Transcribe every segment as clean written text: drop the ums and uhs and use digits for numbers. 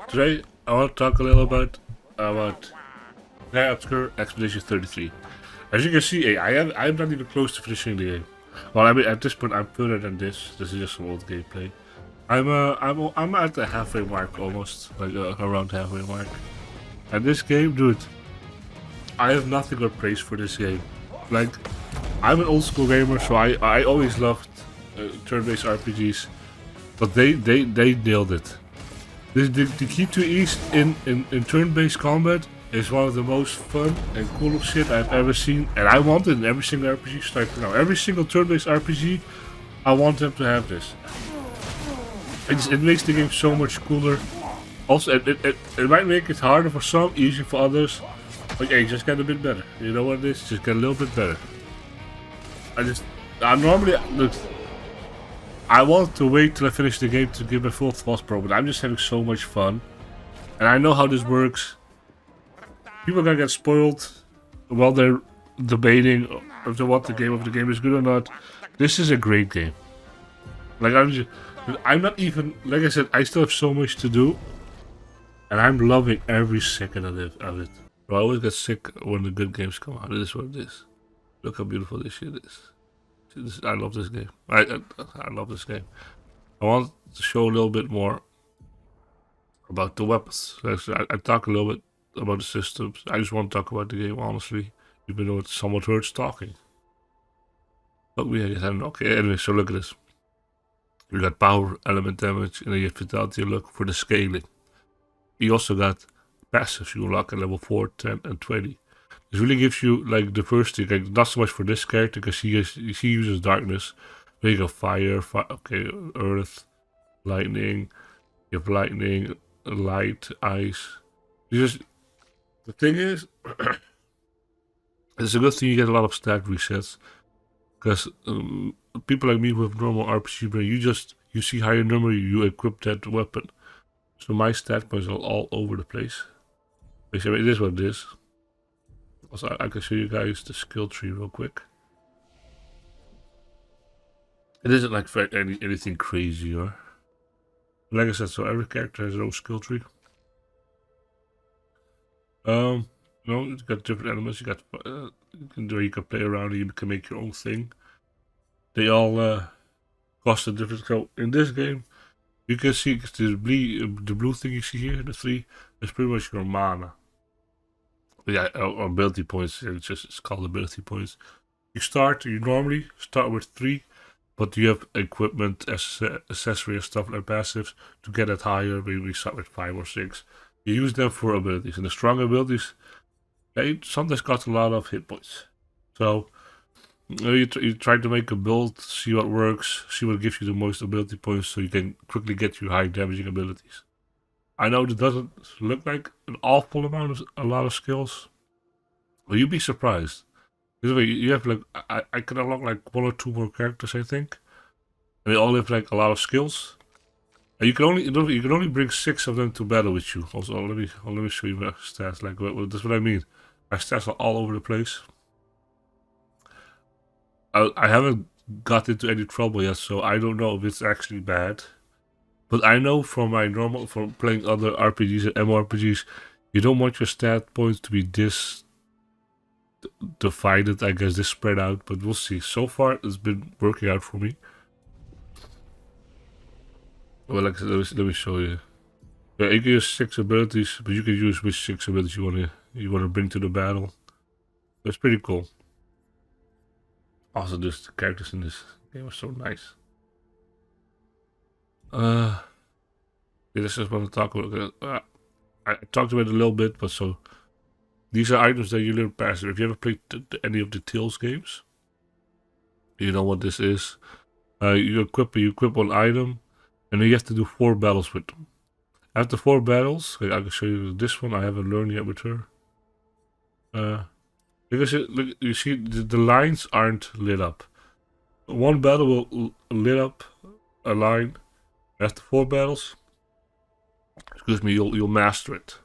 Today, I want to talk a little about Clair Obscure Expedition 33. As you can see, I'm not even close to finishing the game. Well, I mean, at this point, I'm further than this. This is just some old gameplay. I'm at the halfway mark almost, like around halfway mark. And this game, dude, I have nothing but praise for this game. Like, I'm an old school gamer, so I always loved turn-based RPGs, but they nailed it. The key to ease in turn-based combat is one of the most fun and cool shit I've ever seen, and I want it in every single RPG starting now. Every single turn-based RPG, I want them to have this. It makes the game so much cooler. Also, it might make it harder for some, easier for others. But yeah, just get a bit better. You know what it is? Just get a little bit better. I normally look. I want to wait till I finish the game to give my full thoughts, bro. But I'm just having so much fun, and I know how this works. People are gonna get spoiled while they're debating if they want the game, if the game is good or not. This is a great game. Like I'm not even, like I said, I still have so much to do, and I'm loving every second of it. Bro, I always get sick when the good games come out. It is what it is. Look how beautiful this shit is. I love this game. I love this game. I want to show a little bit more about the weapons. I talk a little bit about the systems. I just want to talk about the game, honestly, even though it somewhat hurts talking. But we had okay. Anyway, so look at this. You got power, element damage, and then you have vitality. Look for the scaling. You also got passives you unlock at level 4, 10, and 20. This really gives you like diversity. Like not so much for this character because he uses darkness. But you got fire, okay, earth, lightning. You have lightning, light, ice. The thing is, it's a good thing you get a lot of stat resets because people like me who have normal RPG brain, you see higher number, you equip that weapon. So my stat points are all over the place. Basically, it is what it is. Also, I can show you guys the skill tree real quick. It isn't like anything crazy, or like I said, so every character has their own skill tree. You got different elements. You got you can play around. You can make your own thing. They all cost a different. So in this game, you can see the blue thing you see here, the 3, is pretty much your mana. Yeah, or ability points. It's called ability points. You normally start with 3, but you have equipment, accessory, and stuff like passives to get it higher. Maybe we start with 5 or 6. You use them for abilities, and the strong abilities, they sometimes cost a lot of hit points. So you try to make a build, see what works, see what gives you the most ability points, so you can quickly get your high damaging abilities. I know it doesn't look like an awful amount of a lot of skills, but you'd be surprised. You have like I can unlock like 1 or 2 more characters, I think, and they all have like a lot of skills. And you can only bring 6 of them to battle with you. Also, let me show you my stats. Like that's what I mean. My stats are all over the place. I haven't got into any trouble yet, so I don't know if it's actually bad. But I know from playing other RPGs and MMORPGs, you don't want your stat points to be this divided, I guess, this spread out. But we'll see. So far, it's been working out for me. Well, like I said, let me show you. Yeah, you can use 6 abilities, but you can use which 6 abilities you wanna bring to the battle. That's pretty cool. Also, just the characters in this game are so nice. This is what I talk about. I talked about it a little bit, but so these are items that you learn passive. If you ever played any of the Tales games, you know what this is. You equip one item, and then you have to do 4 battles with them. After 4 battles, I can show you this one. I haven't learned yet with her. Because you see the lines aren't lit up. One battle will lit up a line. After 4 battles, excuse me, you'll master it,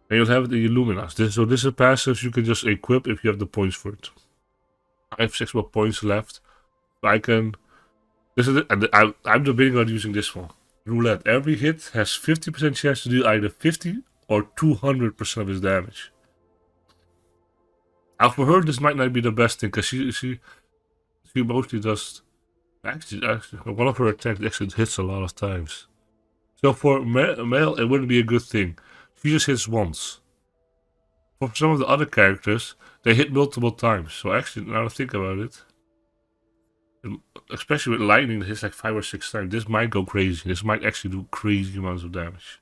and you'll have it in Illuminas. This is a passive you can just equip if you have the points for it. I have 6 more points left. I can. This is it, and I'm debating on using this one. roulette. Every hit has 50% chance to deal either 50 or 200% of his damage. Now for her, this might not be the best thing because she mostly does. Actually, one of her attacks actually hits a lot of times. So for male, it wouldn't be a good thing. She just hits once. For some of the other characters, they hit multiple times. So actually, now I think about it, especially with lightning, it hits like 5 or 6 times. This might go crazy. This might actually do crazy amounts of damage.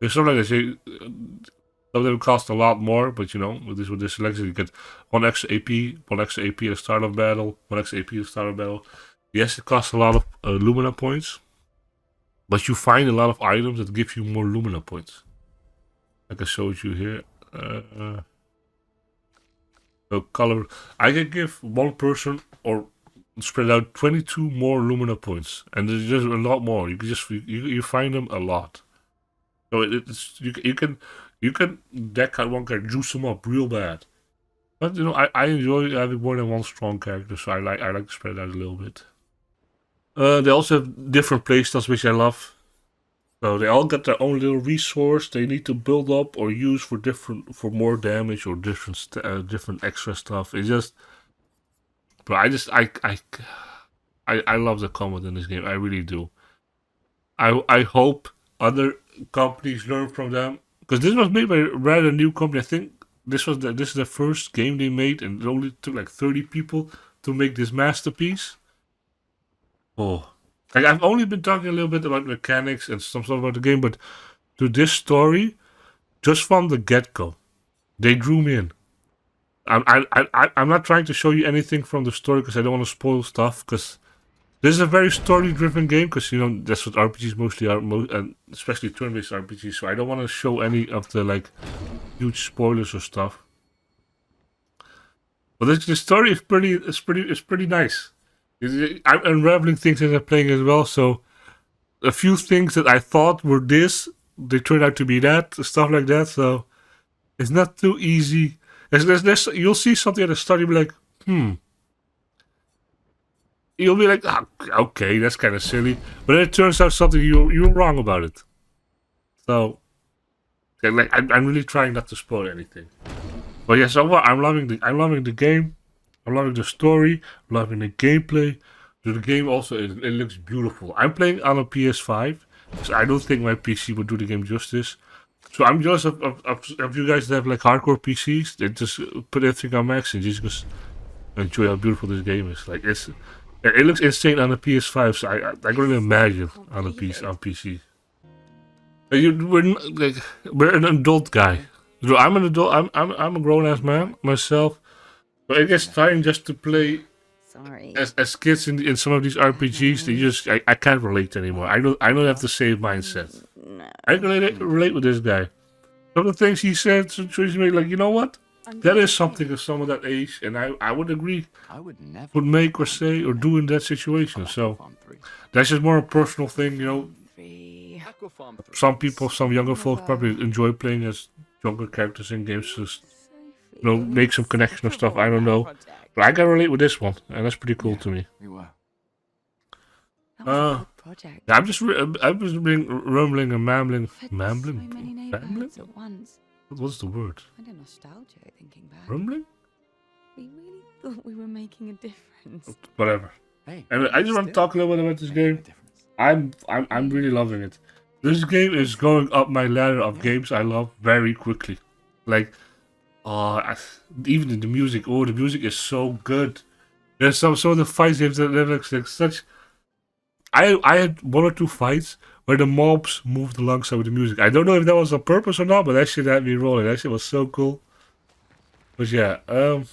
There's something that say some of them cost a lot more, but you know, with this selection, you get 1 extra AP, 1 extra AP at the start of battle, 1 extra AP at the start of battle. Yes, it costs a lot of Lumina points, but you find a lot of items that give you more Lumina points. Like I showed you here. So color, I can give one person or spread out 22 more Lumina points, and there's just a lot more. You can just you find them a lot. So it's you can deck out one character, juice them up real bad. But you know, I enjoy having more than one strong character, so I like to spread out a little bit. They also have different playstyles, which I love. So they all got their own little resource they need to build up or use for more damage or different extra stuff. It's just, but I love the combat in this game. I really do. I hope other companies learn from them because this was made by a rather new company. I think this is the first game they made, and it only took like 30 people to make this masterpiece. Oh, like I've only been talking a little bit about mechanics and some stuff about the game, but to this story, just from the get go, they drew me in. I'm not trying to show you anything from the story because I don't want to spoil stuff. Because this is a very story-driven game. Because you know that's what RPGs mostly are, and especially turn-based RPGs. So I don't want to show any of the like huge spoilers or stuff. But the story is pretty nice. I'm unraveling things as I'm playing as well. So a few things that I thought were this, they turned out to be that, stuff like that. So it's not too easy. You'll see something at the start, you'll be like, You'll be like, oh, okay, that's kind of silly. But then it turns out something you were wrong about it. So, like, I'm really trying not to spoil anything. But yeah, so far I'm loving the game. I'm loving the story. I'm loving the gameplay. So the game also it looks beautiful. I'm playing on a PS5, so I don't think my PC would do the game justice. So I'm jealous of you guys that have like hardcore PCs. They just put everything on max and just enjoy how beautiful this game is. Like it looks insane on the PS5. So I can only imagine on the PC. We're an adult guy. So I'm an adult. I'm a grown ass man myself. But I guess trying just to play as kids in some of these RPGs, I can't relate anymore. I don't have the same mindset. I can relate with this guy. Some of the things he said, situations me like, you know what? That is something of someone that age, and I would agree, would make or say or do in that situation. So that's just more a personal thing, you know. Some people, some younger folks probably enjoy playing as younger characters in games, just make some connection or stuff. I don't know, but I can relate with this one, and that's pretty cool to me. Yeah, I'm just rumbling and mambling. What's the word? Kind of nostalgic thinking back. Rumbling? We really thought we were making a difference. Whatever. Hey, anyway, I just want to talk a little bit about this game. I'm really loving it. This game is going up my ladder of games I love very quickly. Like, even the music. Oh, the music is so good. There's some of the fights have like such. I had 1 or 2 fights where the mobs moved alongside with the music. I don't know if that was on purpose or not, but that shit had me rolling. That shit was so cool. But yeah, I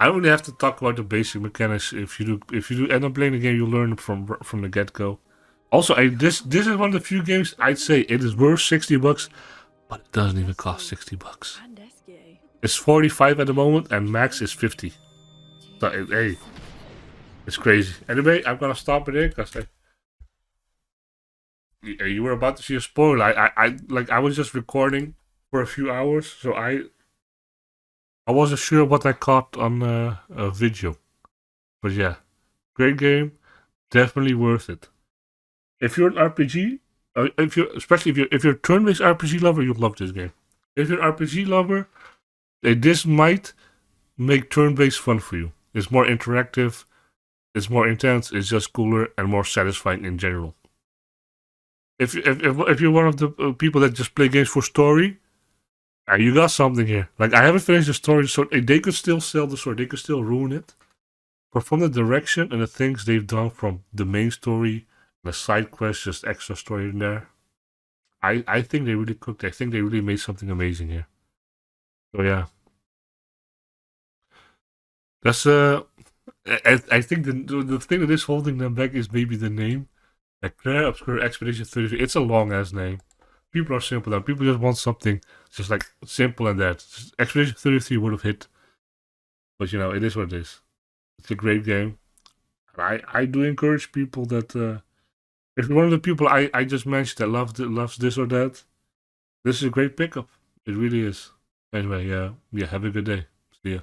don't really have to talk about the basic mechanics. If you do end up playing the game, you'll learn from the get go. Also, this is one of the few games I'd say it is worth $60, but it doesn't even cost $60. It's 45 at the moment, and max is 50. So hey. It's crazy. Anyway, I'm gonna stop it here because you were about to see a spoiler. I was just recording for a few hours, so I wasn't sure what I caught on a video. But yeah, great game. definitely worth it. If you're an RPG, if you're a turn-based RPG lover, you'll love this game. If you're an RPG lover, this might make turn-based fun for you. It's more interactive, it's more intense, it's just cooler and more satisfying in general. If you're one of the people that just play games for story, you got something here. Like, I haven't finished the story, so they could still sell the story, they could still ruin it. But from the direction and the things they've done from the main story, the side quests, just extra story in there, I think they really cooked. I think they really made something amazing here. So yeah, that's I think the thing that is holding them back is maybe the name. Like Clair Obscure Expedition 33. It's a long ass name. People are simple now. People just want something just like simple and that. Expedition 33 would have hit, but you know it is what it is. It's a great game. I do encourage people that if you're one of the people I just mentioned that loves this or that, this is a great pickup. It really is. Anyway, yeah, have a good day. See ya.